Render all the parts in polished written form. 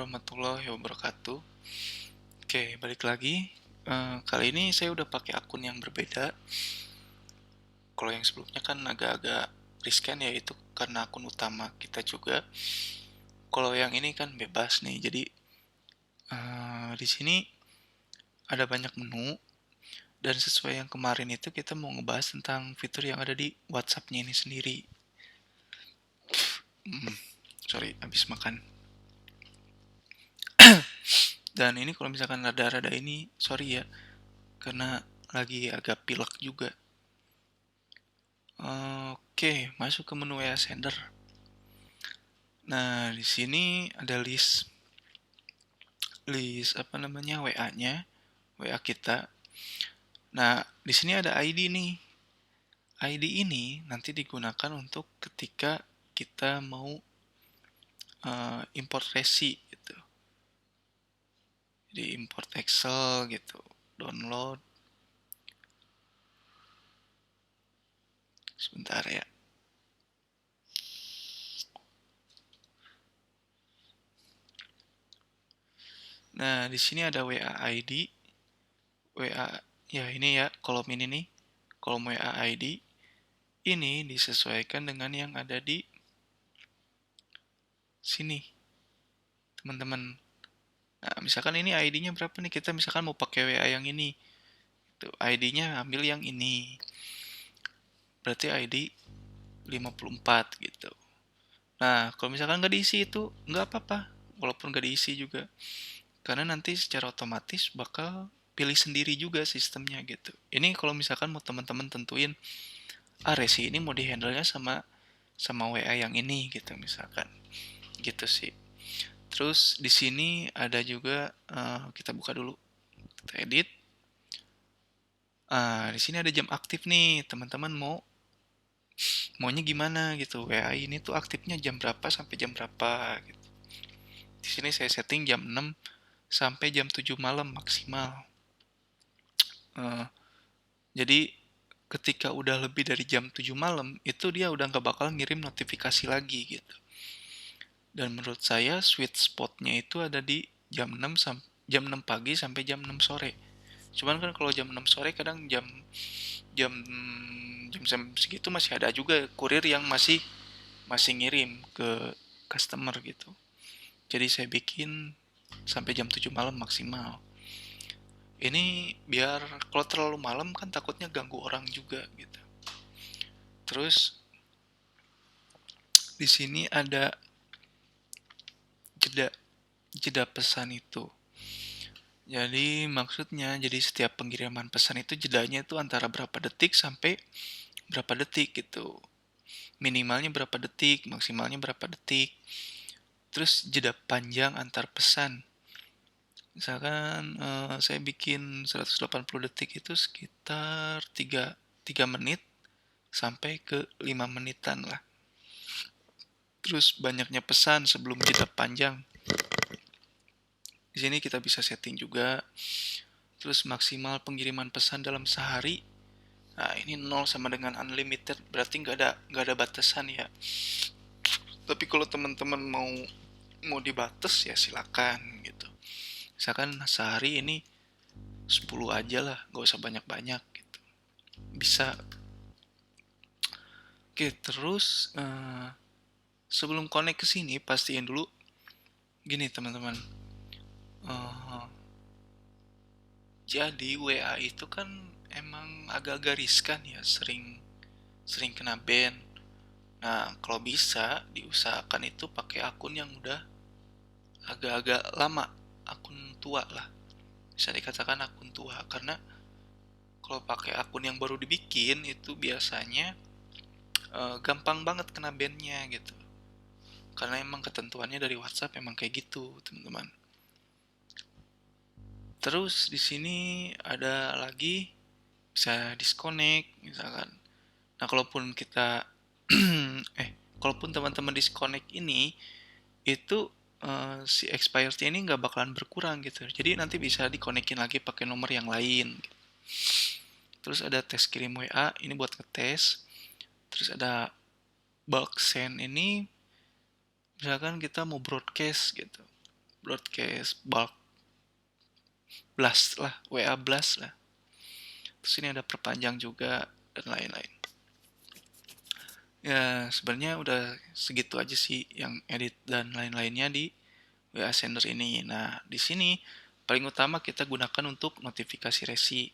Warahmatullahi wabarakatuh. Oke, balik lagi. Kali ini saya udah pakai akun yang berbeda. Kalau yang sebelumnya kan agak-agak riskan ya, itu karena akun utama kita juga. Kalau yang ini kan bebas nih. Jadi di sini ada banyak menu dan sesuai yang kemarin itu kita mau ngebahas tentang fitur yang ada di WhatsApp-nya ini sendiri. Sorry, habis makan. Dan ini kalau misalkan rada-rada ini, sorry ya, karena lagi agak pilek juga. Oke, masuk ke menu WA Sender. Nah, di sini ada list apa namanya WA-nya, WA kita. Nah, di sini ada ID nih. ID ini nanti digunakan untuk ketika kita mau import resi gitu. Jadi import Excel gitu, download. Sebentar ya. Nah, di sini ada WA ID, WA ya ini ya kolom ini nih, kolom WA ID. Ini disesuaikan dengan yang ada di sini, teman-teman. Nah, misalkan ini ID-nya berapa nih? Kita misalkan mau pakai WA yang ini. Tuh, ID-nya ambil yang ini. Berarti ID 54 gitu. Nah, kalau misalkan nggak diisi itu, nggak apa-apa. Walaupun nggak diisi juga. Karena nanti secara otomatis bakal pilih sendiri juga sistemnya gitu. Ini kalau misalkan mau teman-teman tentuin, resi ini mau di-handle-nya sama WA yang ini gitu misalkan. Gitu sih. Terus di sini ada juga kita buka dulu. Kita edit. Di sini ada jam aktif nih, teman-teman maunya gimana gitu. WA ini tuh aktifnya jam berapa sampai jam berapa gitu. Di sini saya setting jam 6 sampai jam 7 malam maksimal. Eh, jadi ketika udah lebih dari jam 7 malam, itu dia udah nggak bakal ngirim notifikasi lagi gitu. Dan menurut saya sweet spotnya itu ada di jam 6 pagi sampai jam 6 sore. Cuman kan kalau jam 6 sore kadang jam jam jam segitu masih ada juga kurir yang masih masih ngirim ke customer gitu. Jadi saya bikin sampai jam 7 malam maksimal. Ini biar kalau terlalu malam kan takutnya ganggu orang juga gitu. Terus di sini ada jeda jeda pesan itu. Jadi maksudnya jadi setiap pengiriman pesan itu jedanya itu antara berapa detik sampai berapa detik gitu. Minimalnya berapa detik, maksimalnya berapa detik. Terus jeda panjang antar pesan. Misalkan saya bikin 180 detik itu sekitar 3 menit sampai ke 5 menitan lah. Terus banyaknya pesan sebelum jeda panjang. Di sini kita bisa setting juga. Terus maksimal pengiriman pesan dalam sehari. Nah, ini 0 sama dengan unlimited, berarti nggak ada batasan ya. Tapi kalau teman-teman mau dibatas ya silakan gitu. Misalkan sehari ini 10 aja lah, nggak usah banyak-banyak gitu. Bisa. Oke, terus sebelum connect ke sini pastiin dulu gini teman-teman. Eh, jadi WA itu kan emang agak-agak riskan ya, sering sering kena ban. Nah, kalau bisa diusahakan itu pakai akun yang udah agak-agak lama, akun tua lah. Bisa dikatakan akun tua karena kalau pakai akun yang baru dibikin itu biasanya gampang banget kena ban-nya gitu. Karena emang ketentuannya dari WhatsApp emang kayak gitu, teman-teman. Terus di sini ada lagi bisa disconnect misalkan. Nah, kalaupun kita kalaupun teman-teman disconnect ini itu si expirednya ini nggak bakalan berkurang gitu. Jadi nanti bisa dikonekin lagi pakai nomor yang lain. Terus ada tes kirim WA, ini buat ngetes. Terus ada bulk send ini, misalkan kita mau broadcast gitu. broadcast, bulk blast lah, WA blast lah. Terus ini ada perpanjang juga dan lain-lain. Ya sebenarnya udah segitu aja sih yang edit dan lain-lainnya di WA Sender ini. Nah di sini paling utama kita gunakan untuk notifikasi resi.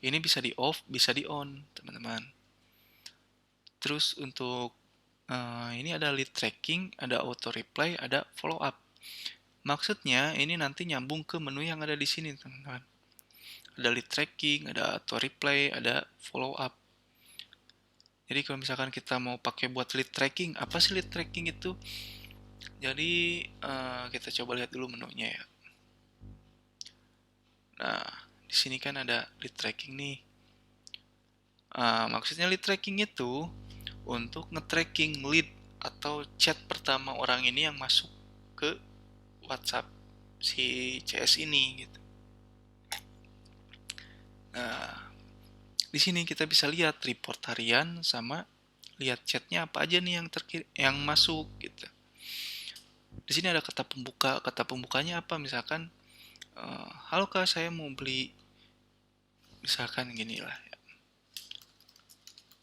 Ini bisa di off, bisa di on, teman-teman. Terus untuk ini ada lead tracking, ada auto reply, ada follow up. Maksudnya ini nanti nyambung ke menu yang ada di sini, teman-teman. Ada lead tracking, ada auto reply, ada follow up. Jadi kalau misalkan kita mau pakai buat lead tracking, apa sih lead tracking itu? Jadi kita coba lihat dulu menunya ya. Nah, di sini kan ada lead tracking nih. Maksudnya lead tracking itu untuk nge-tracking lead atau chat pertama orang ini yang masuk ke WhatsApp si CS ini gitu. Nah, di sini kita bisa lihat report harian sama lihat chatnya apa aja nih yang masuk gitu. Di sini ada kata pembuka. Kata pembukanya apa? Misalkan, halo kak, saya mau beli, misalkan gini lah. Ya.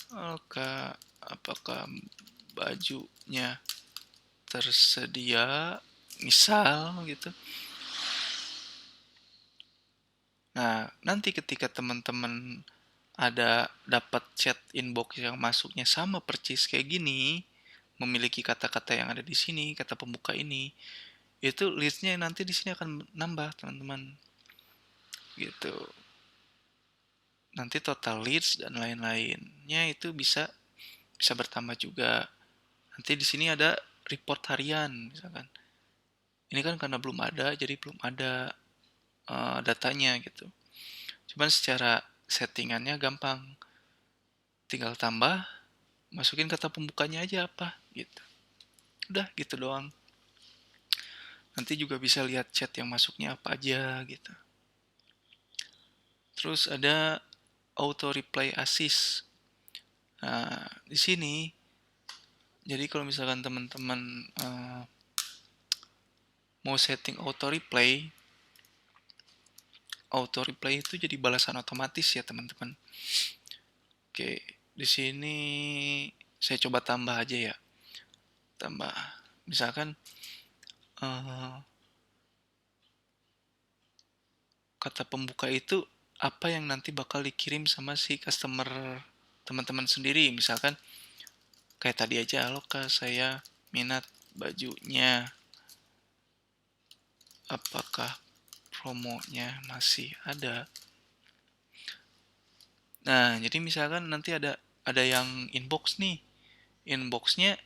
Halo kak, apakah bajunya tersedia? Misal gitu. Nah, nanti ketika teman-teman ada dapat chat inbox yang masuknya sama persis kayak gini, memiliki kata-kata yang ada di sini, kata pembuka ini, itu listnya nanti di sini akan nambah, teman-teman. Gitu. Nanti total leads dan lain-lainnya itu bisa bisa bertambah juga. Nanti di sini ada report harian, misalkan. Ini kan karena belum ada, jadi belum ada datanya gitu. Cuman secara settingannya gampang. Tinggal tambah, masukin kata pembukanya aja apa gitu. Udah gitu doang. Nanti juga bisa lihat chat yang masuknya apa aja gitu. Terus ada auto reply assist. Nah, di sini jadi kalau misalkan teman-teman mau setting auto reply itu jadi balasan otomatis ya teman-teman. Oke, di sini saya coba tambah aja ya. Tambah, misalkan kata pembuka itu apa yang nanti bakal dikirim sama si customer teman-teman sendiri. Misalkan kayak tadi aja, halo kak, saya minat bajunya. Apakah promonya masih ada? Nah, jadi misalkan nanti ada yang inbox nih. Inboxnya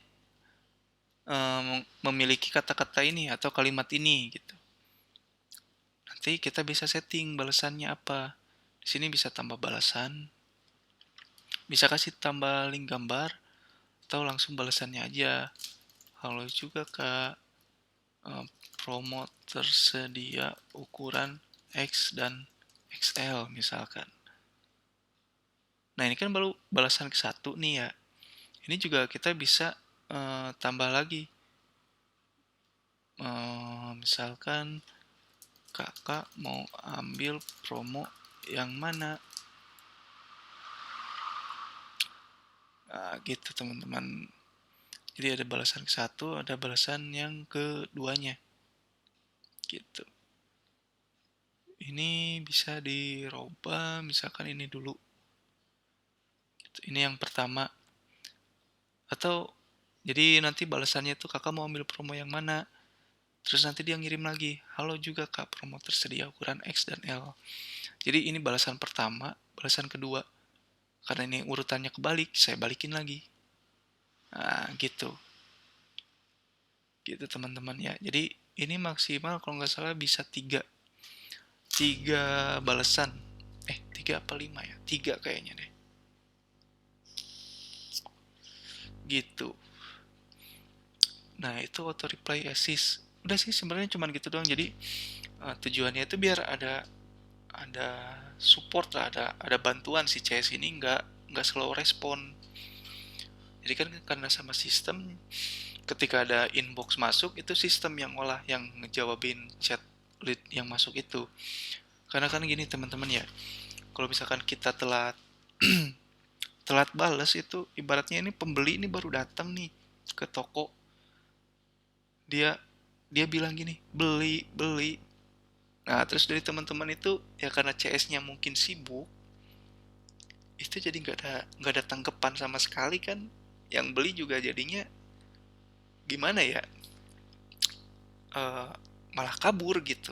memiliki kata-kata ini atau kalimat ini gitu. Nanti kita bisa setting balasannya apa. Di sini bisa tambah balasan, bisa kasih tambah link gambar, atau langsung balasannya aja. Halo juga kak, promo tersedia ukuran X dan XL misalkan. Nah ini kan baru balasan ke satu nih ya. Ini juga kita bisa tambah lagi. Misalkan kakak mau ambil promo yang mana? Nah, gitu teman-teman. Jadi ada balasan ke satu, ada balasan yang keduanya. Gitu. Ini bisa dirubah, misalkan ini dulu. Gitu. Ini yang pertama. Atau jadi nanti balasannya tuh kakak mau ambil promo yang mana? Terus nanti dia ngirim lagi, halo juga kak, promo tersedia ukuran X dan L. Jadi ini balasan pertama, balasan kedua. Karena ini urutannya kebalik, saya balikin lagi. Nah, gitu. Gitu teman-teman ya. Jadi ini maksimal kalau nggak salah bisa tiga balasan. Tiga apa lima ya? Tiga kayaknya deh. Gitu. Nah, itu auto reply assist. Udah sih sebenarnya cuma gitu doang. Jadi tujuannya itu biar ada support lah, ada bantuan si CS ini nggak slow respon. Jadi kan karena sama sistem ketika ada inbox masuk, itu sistem yang olah, yang ngejawabin chat lead yang masuk itu. Karena kan gini teman-teman ya, kalau misalkan kita telat telat bales, itu ibaratnya ini pembeli ini baru datang nih ke toko, dia dia bilang gini, beli beli. Nah, terus dari teman-teman itu ya karena CS-nya mungkin sibuk, itu jadi nggak ada tanggapan sama sekali kan. Yang beli juga jadinya gimana ya? eh, Malah kabur gitu.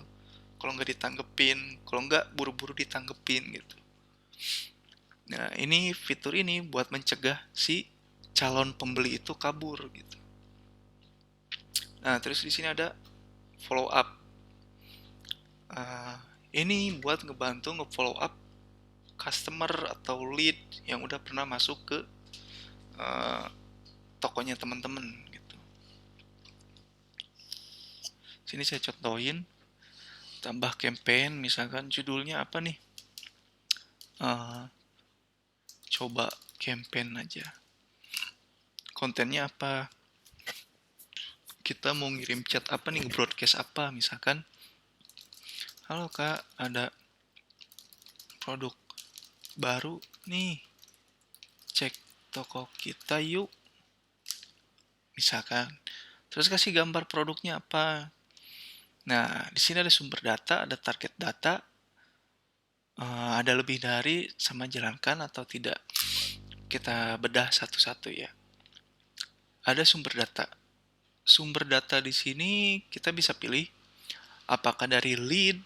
Kalau nggak ditanggepin, kalau nggak buru-buru ditanggepin gitu. Nah, ini fitur ini buat mencegah si calon pembeli itu kabur gitu. Nah, terus di sini ada follow up. Eh, ini buat ngebantu nge-follow up customer atau lead yang udah pernah masuk ke eh, tokonya teman-teman gitu. Sini saya contohin, tambah campaign, misalkan judulnya apa nih? Eh, Coba campaign aja. Kontennya apa? Kita mau ngirim chat apa nih, broadcast apa misalkan. Halo kak, ada produk baru nih, cek toko kita yuk misalkan. Terus kasih gambar produknya apa. Nah, di sini ada sumber data, ada target data, ada lebih dari, sama jalankan atau tidak. Kita bedah satu-satu ya. Ada sumber data. Sumber data di sini kita bisa pilih apakah dari lead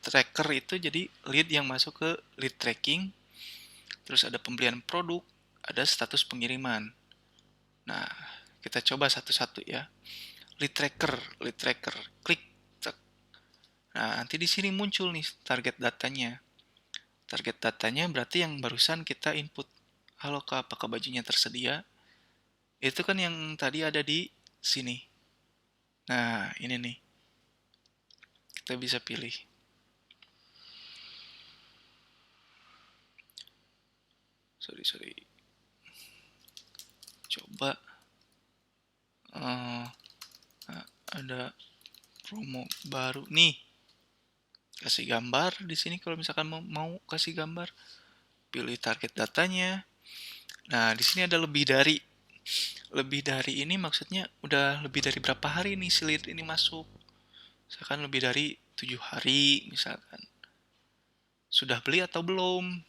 tracker, itu jadi lead yang masuk ke lead tracking. Terus ada pembelian produk, ada status pengiriman. Nah, kita coba satu-satu ya. Lead tracker, klik. Nah, nanti di sini muncul nih target datanya. Target datanya berarti yang barusan kita input. Halo kak, apakah bajunya tersedia? Itu kan yang tadi ada di sini. Nah, ini nih. Kita bisa pilih. Sorry. Coba. Uh, ada promo baru nih. Kasih gambar di sini kalau misalkan mau kasih gambar. Pilih target datanya. Nah, di sini ada lebih dari. Lebih dari ini maksudnya udah lebih dari berapa hari nih si lead ini masuk. Misalkan lebih dari 7 hari misalkan. Sudah beli atau belum?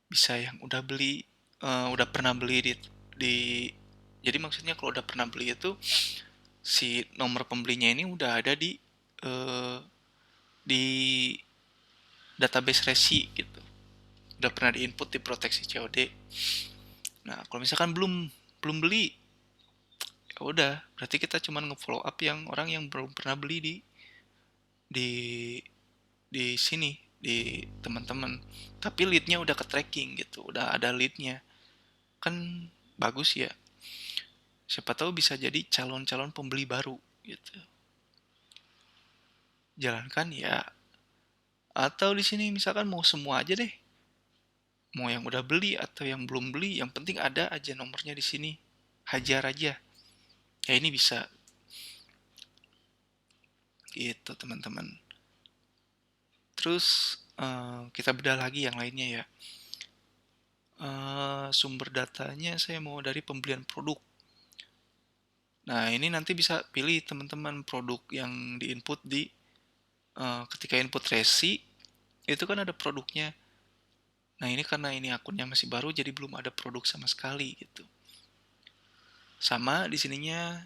Bisa yang udah beli, udah pernah beli di jadi maksudnya kalau udah pernah beli itu si nomor pembelinya ini udah ada eh, di database resi gitu. Udah pernah diinput di proteksi COD. Nah, kalau misalkan belum belum beli, ya udah, berarti kita cuma nge-follow up yang orang yang belum pernah beli di sini, di teman-teman. Tapi leadnya udah ke tracking gitu, udah ada leadnya. Kan bagus ya. Siapa tahu bisa jadi calon-calon pembeli baru gitu. Jalankan ya. Atau di sini misalkan mau semua aja deh. Mau yang udah beli atau yang belum beli, yang penting ada aja nomornya di sini. Hajar aja. Ya ini bisa. Gitu teman-teman. Terus kita bedah lagi yang lainnya ya. Sumber datanya saya mau dari pembelian produk. Nah, ini nanti bisa pilih teman-teman produk yang diinput di ketika input resi, itu kan ada produknya. Nah, ini karena ini akunnya masih baru jadi belum ada produk sama sekali gitu. Sama di sininya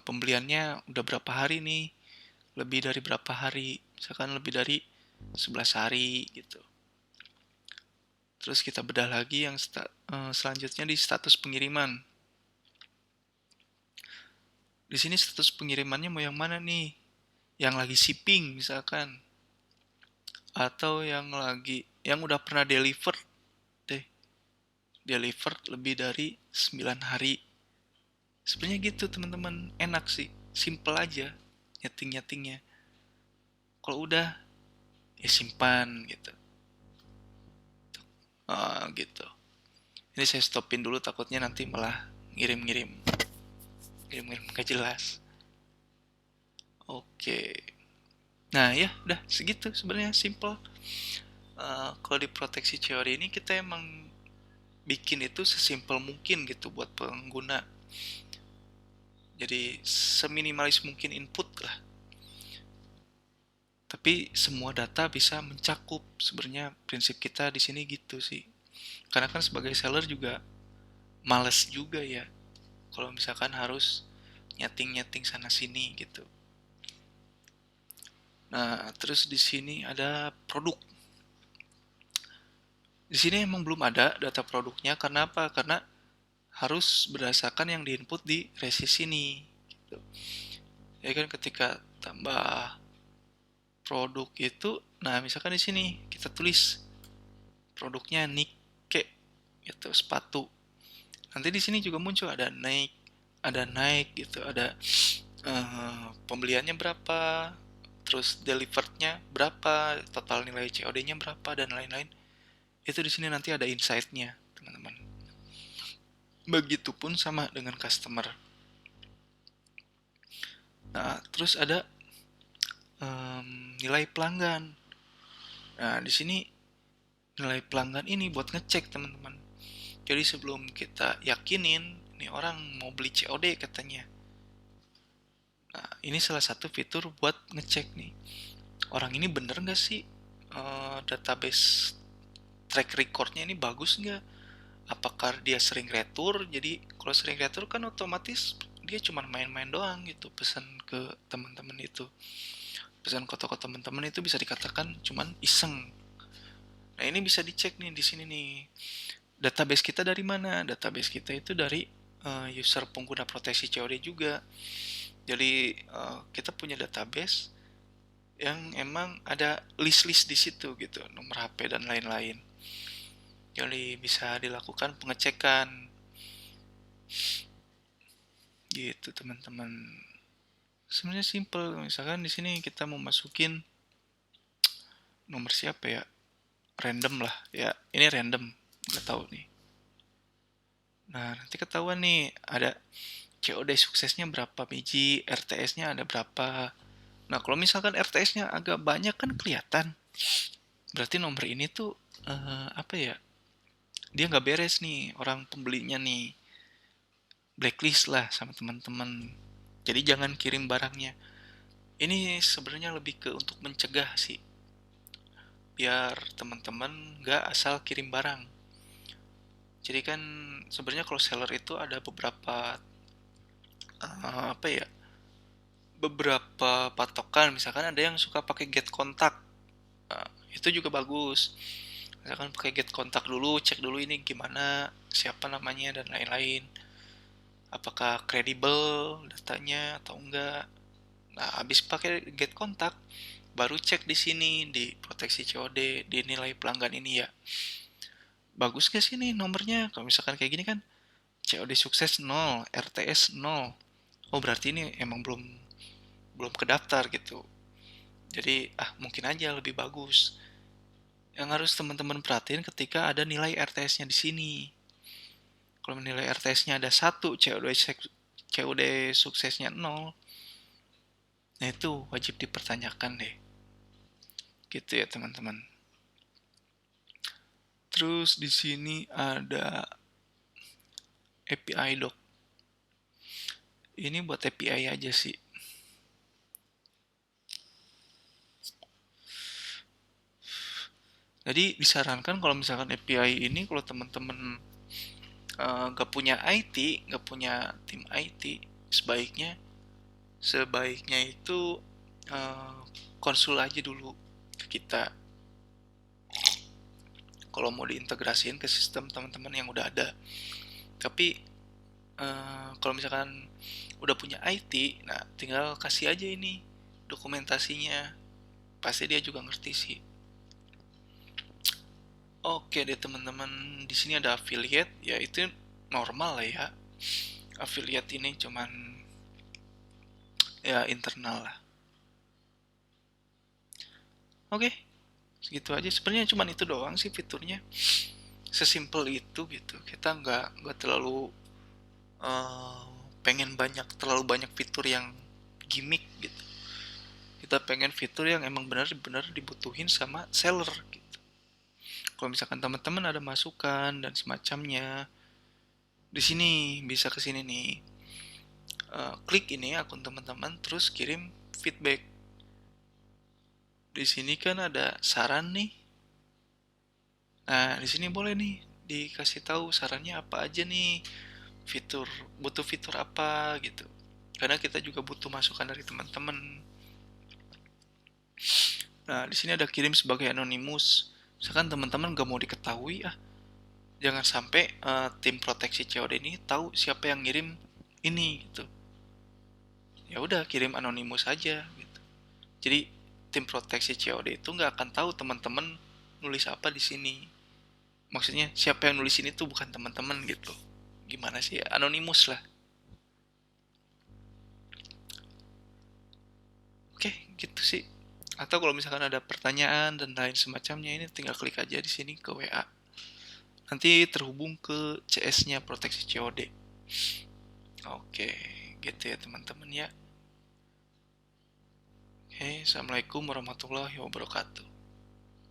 pembeliannya udah berapa hari nih? Lebih dari berapa hari? Misalkan lebih dari 11 hari gitu. Terus kita bedah lagi yang selanjutnya di status pengiriman. Di sini status pengirimannya mau yang mana nih? Yang lagi shipping misalkan, atau yang udah pernah deh. Deliver lebih dari 9 hari. Sebenarnya gitu teman-teman, enak sih, simple aja nyeting-nyetingnya. Kalau udah ya simpan gitu. Gitu. Ini saya stopin dulu, takutnya nanti malah ngirim-ngirim. ngirim-ngirim gak jelas. Oke. Nah ya udah segitu sebenarnya, simple. Kalau di proteksi COD ini kita emang bikin itu sesimpel mungkin gitu buat pengguna. Jadi seminimalis mungkin input lah. Tapi semua data bisa mencakup. Sebenarnya prinsip kita di sini gitu sih. Karena kan sebagai seller juga males juga ya kalau misalkan harus nyeting-nyeting sana sini gitu. Nah, terus di sini ada produk. Di sini emang belum ada data produknya, karena apa? Karena harus berdasarkan yang diinput di resist ini. Gitu. Ya kan ketika tambah produk itu, nah misalkan di sini kita tulis produknya Nike gitu, sepatu. Nanti di sini juga muncul ada naik gitu, ada pembeliannya berapa, terus deliverednya berapa, total nilai COD-nya berapa dan lain-lain. Itu di sini nanti ada insight-nya, teman-teman. Begitupun sama dengan customer. Nah, terus ada nilai pelanggan. Nah, di sini nilai pelanggan ini buat ngecek, teman-teman. Jadi sebelum kita yakinin ini orang mau beli COD katanya. Nah, ini salah satu fitur buat ngecek nih. Orang ini bener nggak sih database track recordnya ini bagus nggak? Apakah dia sering retur? Jadi kalau sering retur kan otomatis dia cuma main-main doang gitu, pesan ke teman-teman itu. Pesan ke toko teman-teman itu bisa dikatakan cuman iseng. Nah, ini bisa dicek nih di sini nih. Database kita dari mana? Database kita itu dari user pengguna proteksi COD juga. Jadi kita punya database yang emang ada list-list di situ gitu, nomor HP dan lain-lain. Jadi bisa dilakukan pengecekan gitu, teman-teman. Sebenarnya simple. Misalkan di sini kita mau masukin nomor siapa ya? Random lah. Ya, ini random. Nggak tahu nih. Nah, nanti ketahuan nih ada COD suksesnya berapa biji, RTS-nya ada berapa. Nah, kalau misalkan RTS-nya agak banyak kan kelihatan. Berarti nomor ini tuh apa ya? Dia nggak beres nih, orang pembelinya nih. Blacklist lah sama teman-teman. Jadi jangan kirim barangnya. Ini sebenarnya lebih ke untuk mencegah sih, biar teman-teman nggak asal kirim barang. Jadi kan sebenarnya kalau seller itu ada beberapa apa ya, beberapa patokan. Misalkan ada yang suka pakai get kontak, itu juga bagus. Misalkan pakai get kontak dulu, cek dulu ini gimana, siapa namanya dan lain-lain, apakah kredibel datanya atau enggak. Nah, habis pakai get kontak, baru cek di sini di proteksi COD, di nilai pelanggan ini ya. Bagus gak sih nih nomornya? Kalau misalkan kayak gini kan COD sukses 0, RTS 0. Oh, berarti ini emang belum belum kedaftar gitu. Jadi mungkin aja lebih bagus. Yang harus teman-teman perhatiin ketika ada nilai RTS-nya di sini. Kalau nilai RTS-nya ada 1, COD suksesnya 0, nah itu wajib dipertanyakan deh. Gitu ya, teman-teman. Terus di sini ada API doc. Ini buat API aja sih. Jadi disarankan kalau misalkan API ini kalau teman-teman nggak punya IT, nggak punya tim IT, sebaiknya itu konsul aja dulu ke kita. Kalau mau diintegrasiin ke sistem teman-teman yang udah ada. Tapi kalau misalkan udah punya IT, nah tinggal kasih aja ini dokumentasinya, pasti dia juga ngerti sih. Oke deh teman-teman, di sini ada affiliate, ya itu normal lah ya. Affiliate ini cuman ya internal lah. Oke, segitu aja. Sebenarnya cuman itu doang sih fiturnya. Sesimpel itu gitu. Kita nggak terlalu uh, pengen terlalu banyak fitur yang gimmick gitu. Kita pengen fitur yang emang benar-benar dibutuhin sama seller gitu. Kalau misalkan teman-teman ada masukan dan semacamnya, di sini bisa ke sini nih. Klik ini akun teman-teman terus kirim feedback. Di sini kan ada saran nih. Nah, di sini boleh nih dikasih tahu sarannya apa aja nih. Butuh fitur apa gitu. Karena kita juga butuh masukan dari teman-teman. Nah, di sini ada kirim sebagai anonimus. Misalkan teman-teman gak mau diketahui, jangan sampai tim proteksi COD ini tahu siapa yang ngirim ini gitu. Ya udah kirim anonimus aja gitu. Jadi tim proteksi COD itu nggak akan tahu teman-teman nulis apa di sini. Maksudnya siapa yang nulis ini tuh bukan teman-teman gitu. Gimana sih ya? Anonimus lah. Oke, gitu sih. Atau kalau misalkan ada pertanyaan dan lain semacamnya ini tinggal klik aja di sini ke WA. Nanti terhubung ke CS-nya proteksi COD. Oke, gitu ya teman-teman ya. Oke, assalamualaikum warahmatullahi wabarakatuh.